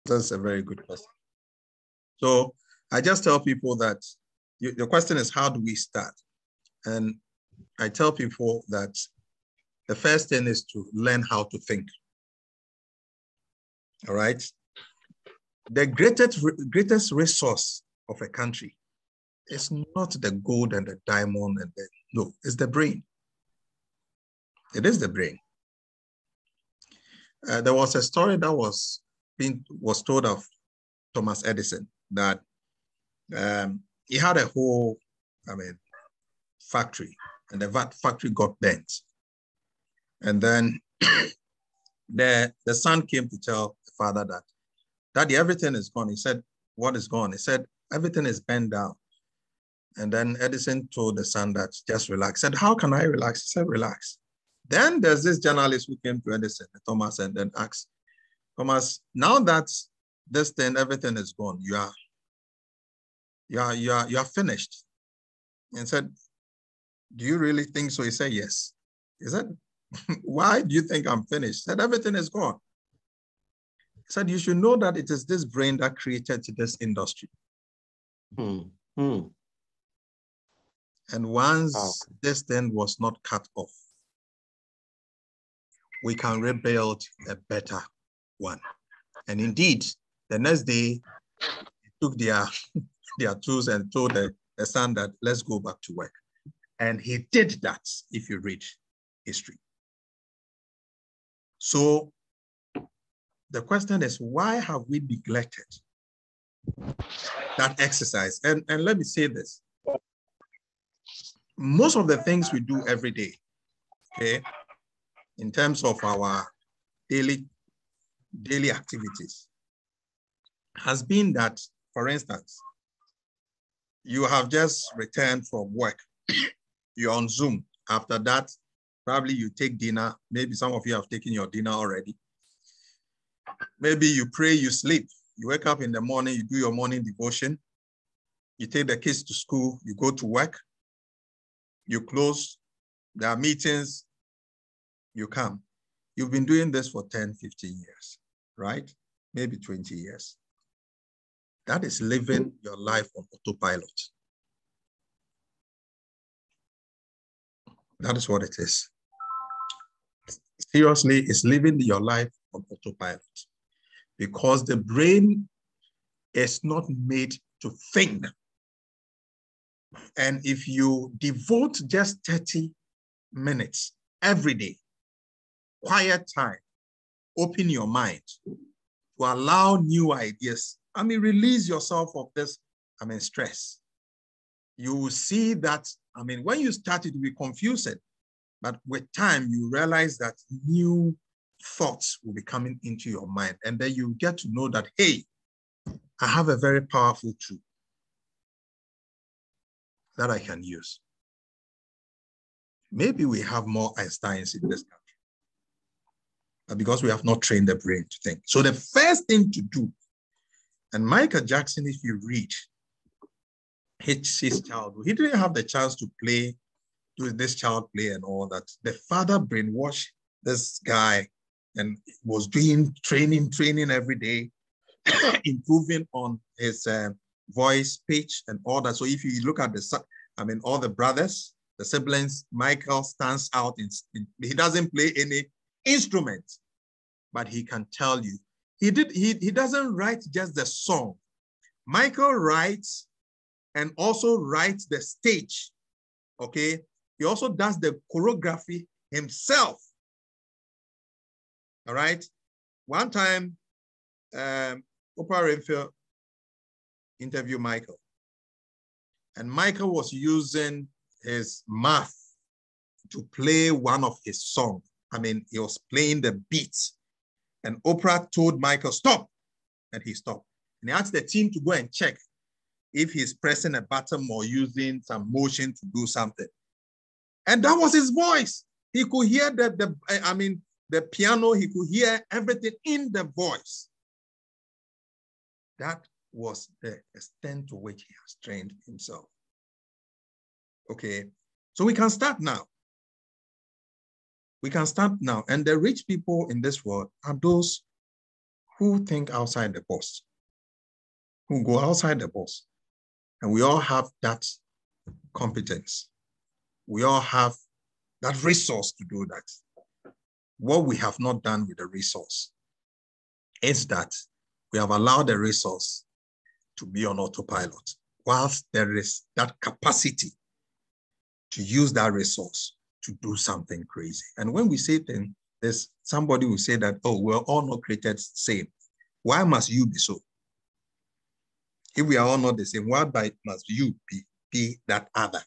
That's a very good question. So I just tell people that the question is, how do we start? And I tell people that the first thing is to learn how to think. All right. The greatest resource of a country is not the gold and the diamond and no, it's the brain. It is the brain. There was a story that was told of Thomas Edison that he had a whole, factory, and the factory got burnt. And then the son came to tell the father that, Daddy, everything is gone. He said, what is gone? He said, everything is burned down. And then Edison told the son that, just relax. He said, how can I relax? He said, relax. Then there's this journalist who came to Edison, Thomas, and then asked, Thomas, now that this thing, everything is gone, you are finished. And said, do you really think so? He said, yes. He said, why do you think I'm finished? He said, everything is gone. He said, you should know that it is this brain that created this industry. And once this thing was not cut off, we can rebuild a better one. And indeed, the next day, he took their tools and told the son that, let's go back to work. And he did that, if you read history. So the question is, why have we neglected that exercise? And let me say this. Most of the things we do every day, okay, in terms of our daily activities, has been that, for instance, you have just returned from work. You're on Zoom. After that, probably you take dinner. Maybe some of you have taken your dinner already. Maybe you pray, you sleep. You wake up in the morning, you do your morning devotion. You take the kids to school, you go to work. You close, there are meetings, you come. You've been doing this for 10, 15 years, right? Maybe 20 years. That is living your life on autopilot. That is what it is. Seriously, it's living your life on autopilot, because the brain is not made to think. And if you devote just 30 minutes every day, quiet time, open your mind to allow new ideas, release yourself of this, stress. You will see that, when you start, it will be confusing, but with time, you realize that new thoughts will be coming into your mind. And then you get to know that, hey, I have a very powerful tool that I can use. Maybe we have more Einsteins in this country, but because we have not trained the brain to think. So the first thing to do, and Michael Jackson, if you read his childhood, he didn't have the chance to do this child play and all that. The father brainwashed this guy and was doing training every day, improving on his voice, pitch, and all that. So if you look at all the brothers, the siblings, Michael stands out. He doesn't play any instrument, but he can tell you. He doesn't write just the song. Michael writes and also writes the stage, okay? He also does the choreography himself, all right? One time, Oprah Winfrey interviewed Michael, and Michael was using his mouth to play one of his songs. He was playing the beats, and Oprah told Michael, stop, and he stopped. And he asked the team to go and check if he's pressing a button or using some motion to do something. And that was his voice. He could hear the piano, he could hear everything in the voice. That was the extent to which he has trained himself. Okay, so we can start now. We can start now. And the rich people in this world are those who think outside the box, who go outside the box. And we all have that competence. We all have that resource to do that. What we have not done with the resource is that we have allowed the resource to be on autopilot, whilst there is that capacity to use that resource to do something crazy. And when we say things, there's somebody will say that, oh, we're all not created same. Why must you be so? If we are all not the same, why must you be that other?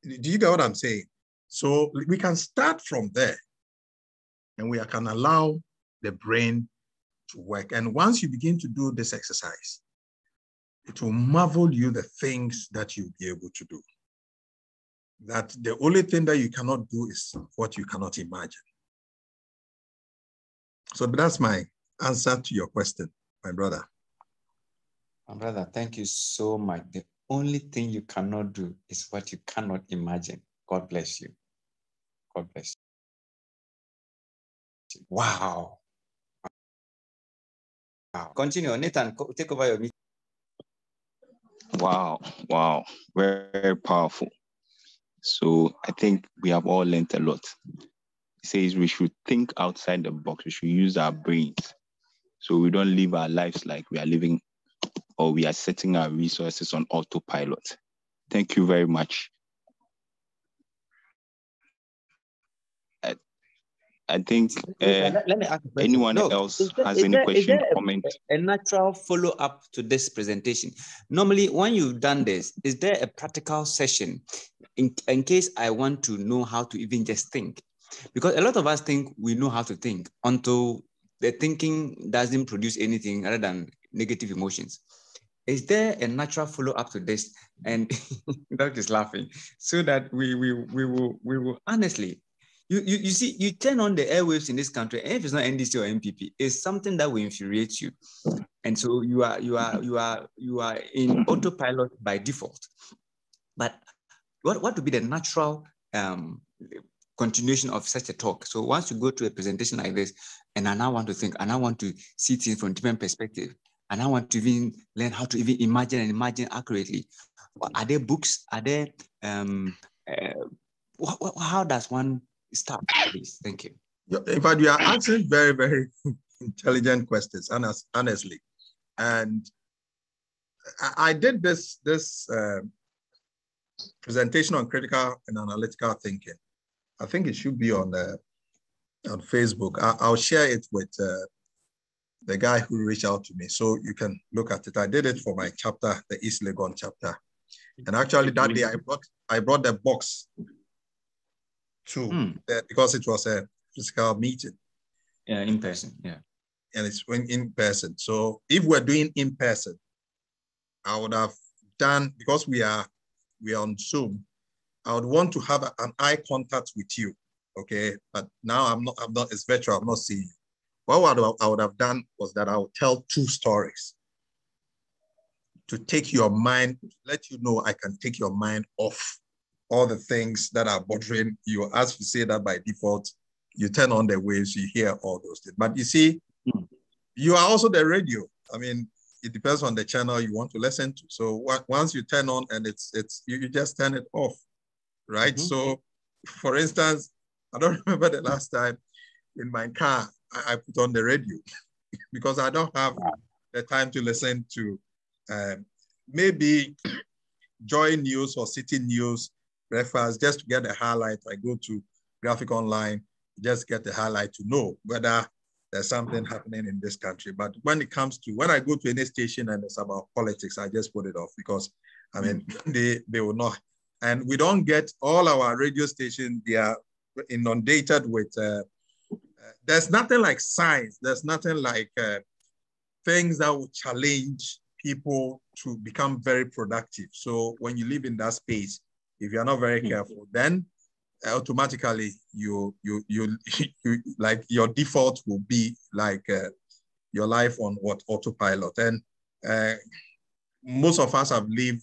Do you get what I'm saying? So we can start from there, and we can allow the brain to work. And once you begin to do this exercise, it will marvel you the things that you'll be able to do. That the only thing that you cannot do is what you cannot imagine. So that's my answer to your question, my brother. My brother, thank you so much. The only thing you cannot do is what you cannot imagine. God bless you. God bless you. Wow. Wow. Continue. Nathan, take over your meeting. Wow. Wow. Very, very powerful. So I think we have all learned a lot. It says we should think outside the box. We should use our brains. So we don't live our lives like we are living, or we are setting our resources on autopilot. Thank you very much. I think let me ask anyone else has any question, comment. A natural follow-up to this presentation. Normally, when you've done this, is there a practical session in case I want to know how to even just think? Because a lot of us think we know how to think until the thinking doesn't produce anything other than negative emotions. Is there a natural follow-up to this? And Doc is laughing, so that we will honestly. You see, you turn on the airwaves in this country, and if it's not NDC or MPP, it's something that will infuriate you, and so you are in autopilot by default. But what would be the natural continuation of such a talk? So once you go to a presentation like this, and I now want to think, and I want to see things from different perspectives, and I want to even learn how to even imagine accurately. Are there books? Are there how does one start, please? Thank you. In fact, you are answering very, very intelligent questions, honestly. And I did this presentation on critical and analytical thinking. I think it should be on Facebook. I'll share it with the guy who reached out to me, so you can look at it. I did it for my chapter, the East Legon chapter. And actually that day I brought the box too, because it was a physical meeting. Yeah, in person, yeah. And it's in person. So if we're doing in person, I would have done, because we are on Zoom, I would want to have an eye contact with you, okay? But now I'm not, it's virtual, I'm not seeing you. What I would have done was that I would tell 2 stories to take your mind, let you know I can take your mind off all the things that are bothering you. As we say that by default, you turn on the waves, you hear all those things. But you see, you are also the radio. I mean, it depends on the channel you want to listen to. So once you turn on and you just turn it off, right? So for instance, I don't remember the last time in my car, I put on the radio because I don't have the time to listen to maybe Joy News or City News breakfast just to get the highlight. I go to Graphic Online, just get the highlight to know whether there's something happening in this country. But when it comes to, when I go to any station and it's about politics, I just put it off because, I mean, they will not. And we don't get all our radio stations, they are inundated with, there's nothing like science. There's nothing like things that will challenge people to become very productive. So when you live in that space, if you're not very careful, then automatically you like your default will be like your life on autopilot. And most of us have lived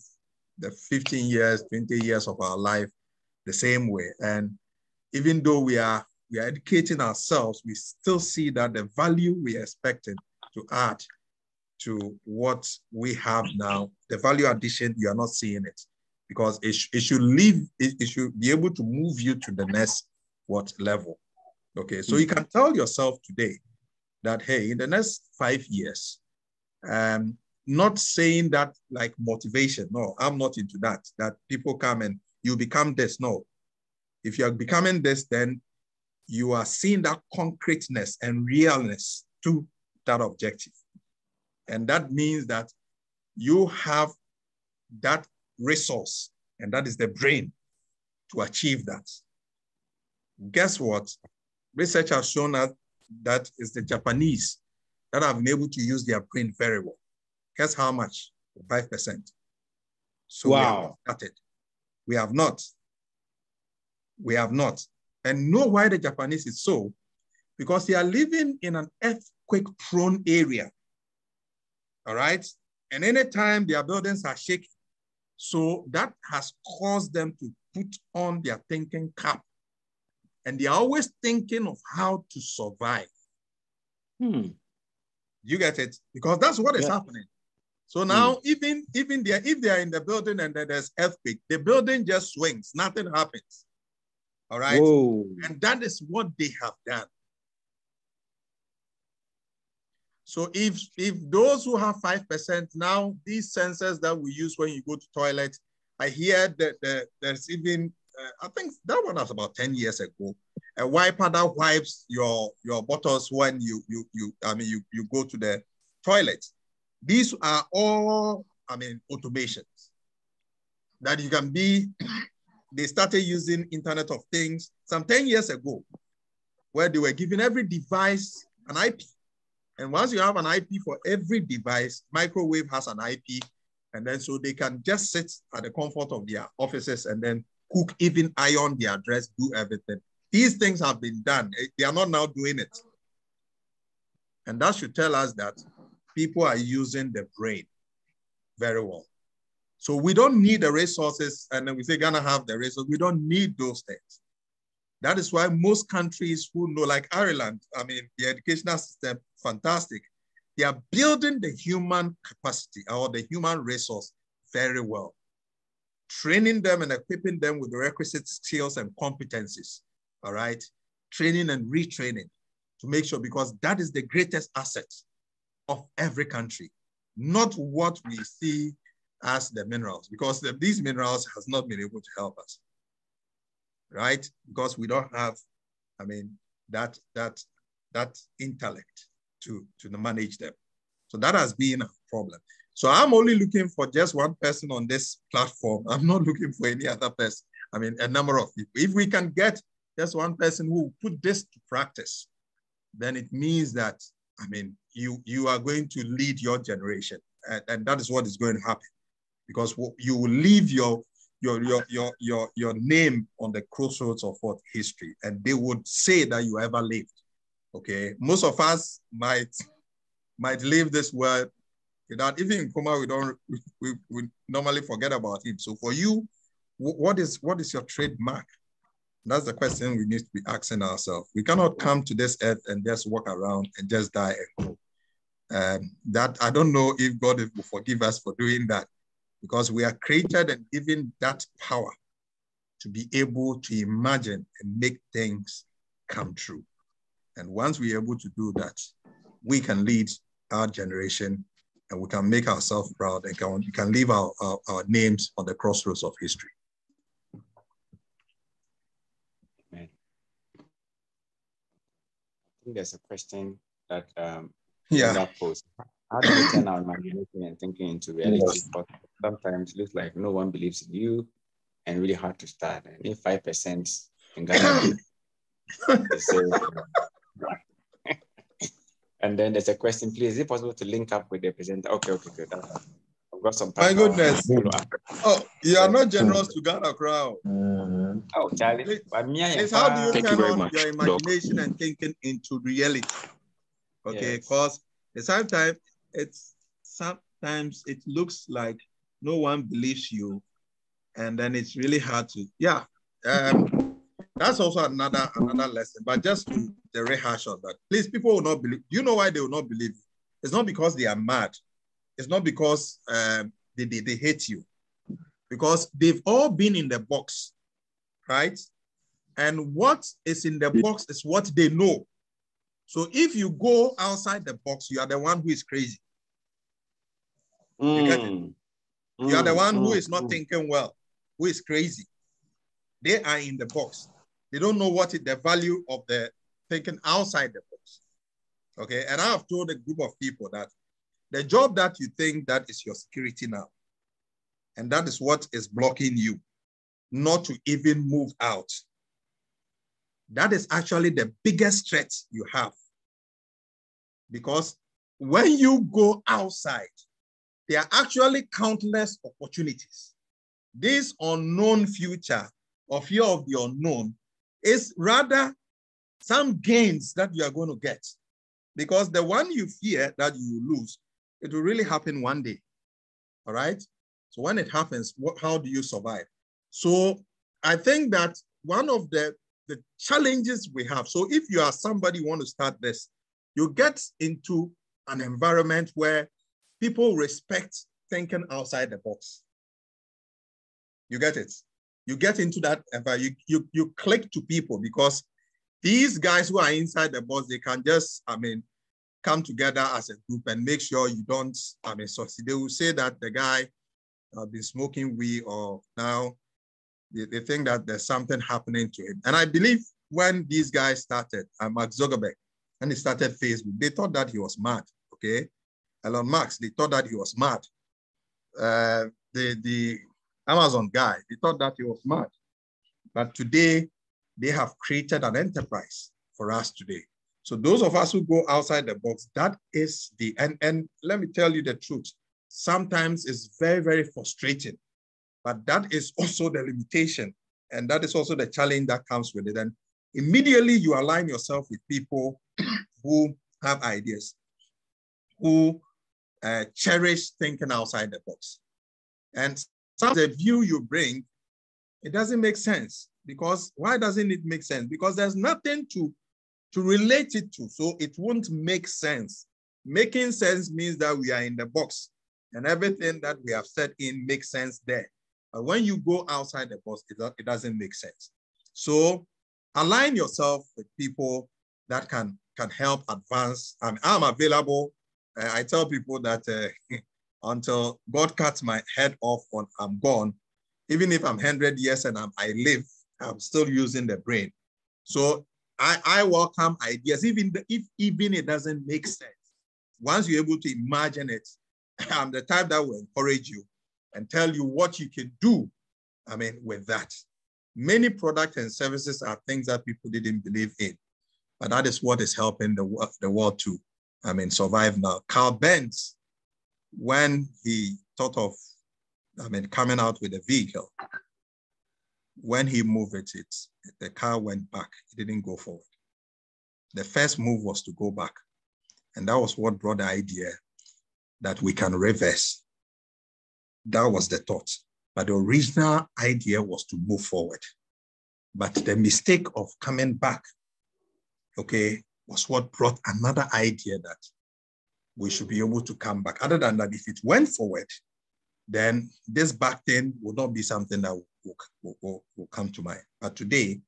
the 15 years, 20 years of our life the same way. And even though we are we are educating ourselves, we still see that the value we are expecting to add to what we have now, the value addition, you are not seeing it, because it should be able to move you to the next level. Okay, so you can tell yourself today that, hey, in the next 5 years, not saying that like motivation. No, I'm not into that people come and you become this. No, if you are becoming this, then you are seeing that concreteness and realness to that objective. And that means that you have that resource, and that is the brain to achieve that. Guess what? Research has shown us that it's the Japanese that have been able to use their brain very well. Guess how much? 5%. So wow. We have not started. We have not. We have not. And know why the Japanese is so? Because they are living in an earthquake-prone area. All right? And anytime their buildings are shaking, so that has caused them to put on their thinking cap. And they are always thinking of how to survive. You get it? Because that's what is happening. So now, even if they are in the building and there's earthquake, the building just swings, nothing happens. All right? Whoa. And that is what they have done. So if those who have 5%, now these sensors that we use when you go to toilet, I hear that there's even, I think that one was about 10 years ago, a wiper that wipes your bottles when you go to the toilet. These are all, automations that you can be. They started using Internet of Things some 10 years ago, where they were giving every device an IP. And once you have an IP for every device, microwave has an IP, and then so they can just sit at the comfort of their offices and then cook, even iron their dress, do everything. These things have been done. They are not now doing it. And that should tell us that people are using the brain very well. So we don't need the resources, and then we say Ghana have the resources. We don't need those things. That is why most countries who know, like Ireland, the educational system, fantastic. They are building the human capacity or the human resource very well, training them and equipping them with the requisite skills and competencies, all right? Training and retraining to make sure, because that is the greatest asset of every country, not what we see as the minerals, because these minerals has not been able to help us, right? Because we don't have, that intellect to manage them. So that has been a problem. So I'm only looking for just one person on this platform. I'm not looking for any other person. A number of people. If we can get just one person who put this to practice, then it means that, you are going to lead your generation. And that is what is going to happen, because you will leave your name on the crossroads of what history, and they would say that you ever lived. Okay, most of us might leave this world without, even in coma, we normally forget about him. So for you, what is your trademark? That's the question we need to be asking ourselves. We cannot come to this earth and just walk around and just die and go. That I don't know if God will forgive us for doing that, because we are created and given that power to be able to imagine and make things come true. And once we're able to do that, we can lead our generation and we can make ourselves proud and we can leave our names on the crossroads of history. Amen. I think there's a question that posed. How do you turn our imagination and thinking into reality? Because sometimes it looks like no one believes in you and really hard to start. And if 5% in Ghana, and then there's a question, please, is it possible to link up with the presenter? Okay, good. I've got some. My goodness. Oh, you are not generous to Ghana crowd. Oh, Charlie. Please, how do you turn on your imagination and thinking into reality? Okay, because sometimes it looks like no one believes you, and then it's really hard to, That's also another lesson. But just to the rehash of that, please, people will not believe. Do you know why they will not believe you? It's not because they are mad. It's not because they hate you. Because they've all been in the box, right? And what is in the box is what they know. So if you go outside the box, you are the one who is crazy. You get it? You are the one who is not thinking well, who is crazy. They are in the box. They don't know what is the value of the thinking outside the box. Okay, and I have told a group of people that the job that you think that is your security now, and that is what is blocking you not to even move out. That is actually the biggest threat you have. Because when you go outside, there are actually countless opportunities. This unknown future or fear of the unknown is rather some gains that you are going to get. Because the one you fear that you will lose, it will really happen one day. All right? So when it happens, how do you survive? So I think that one of the challenges we have, so if you are somebody who want to start this, you get into an environment where people respect thinking outside the box. You get it? You get into that environment, you click to people because these guys who are inside the box, they can just, come together as a group and make sure you don't, succeed. They will say that the guy has been smoking weed or now they think that there's something happening to him. And I believe when these guys started, Mark Zuckerberg, and he started Facebook, they thought that he was mad, okay? Elon Musk, they thought that he was mad. The Amazon guy, they thought that he was mad. But today, they have created an enterprise for us today. So those of us who go outside the box, that is the, and let me tell you the truth, sometimes it's very, very frustrating. But that is also the limitation. And that is also the challenge that comes with it. And immediately you align yourself with people who have ideas, who cherish thinking outside the box. And some of the view you bring, it doesn't make sense. Because why doesn't it make sense? Because there's nothing to relate it to. So it won't make sense. Making sense means that we are in the box and everything that we have set in makes sense there. But when you go outside the box, it doesn't make sense. So align yourself with people that can help advance. I'm available. I tell people that until God cuts my head off when I'm gone, even if I'm 100 years and I live, I'm still using the brain. So I welcome ideas, even if it doesn't make sense. Once you're able to imagine it, I'm the type that will encourage you and tell you what you can do, with that. Many products and services are things that people didn't believe in, but that is what is helping the world to, survive now. Carl Benz, when he thought of, coming out with a vehicle, when he moved it, the car went back. It didn't go forward. The first move was to go back. And that was what brought the idea that we can reverse. That was the thought. But the original idea was to move forward. But the mistake of coming back, okay, was what brought another idea that we should be able to come back. Other than that, if it went forward, then this back thing would not be something that will come to mind. But today,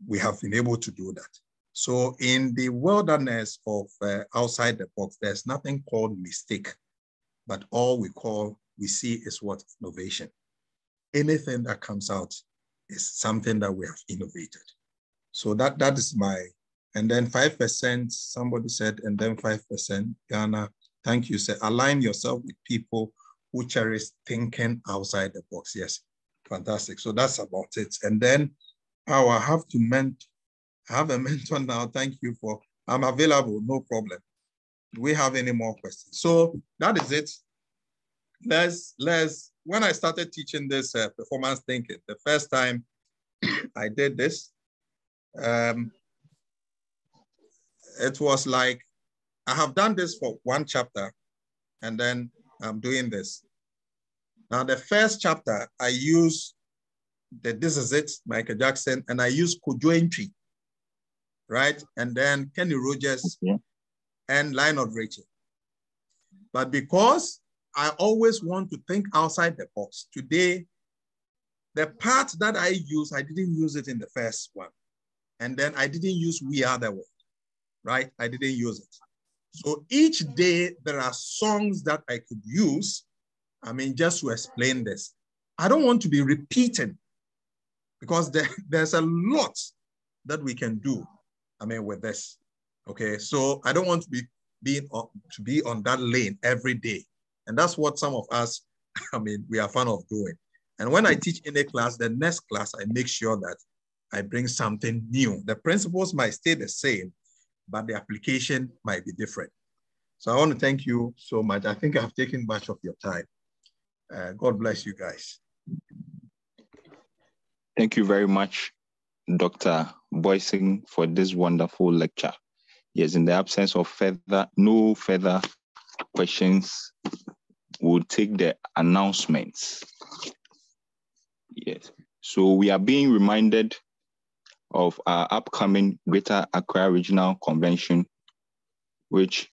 we have been able to do that. So in the wilderness of outside the box, there's nothing called mistake, but all we see is what? Innovation. Anything that comes out is something that we have innovated. So that is my, and then 5%, somebody said, and then 5%, Ghana, thank you, sir. Align yourself with people who cherish thinking outside the box. Yes, fantastic. So that's about it. And then I have a mentor now. Thank you for, I'm available, no problem. Do we have any more questions? So that is it. When I started teaching this performance thinking, the first time I did this, it was like, I have done this for one chapter and then I'm doing this. Now the first chapter, I use This Is It, Michael Jackson, and I use Kojo Entry, right? And then Kenny Rogers and Lionel Richie. But because I always want to think outside the box, today, the part that I use, I didn't use it in the first one. And then I didn't use We Are the World, right? I didn't use it. So each day there are songs that I could use, I mean, just to explain this. I don't want to be repeating because there's a lot that we can do, I mean, with this, okay? So I don't want to be on that lane every day. And that's what some of us, I mean, we are fond of doing. And when I teach in a class, the next class, I make sure that I bring something new. The principles might stay the same, but the application might be different. So I want to thank you so much. I think I've taken much of your time. God bless you guys. Thank you very much, Dr. Boison, for this wonderful lecture. Yes, in the absence of no further questions, we'll take the announcements. Yes, so we are being reminded of our upcoming Greater Accra Regional Convention, which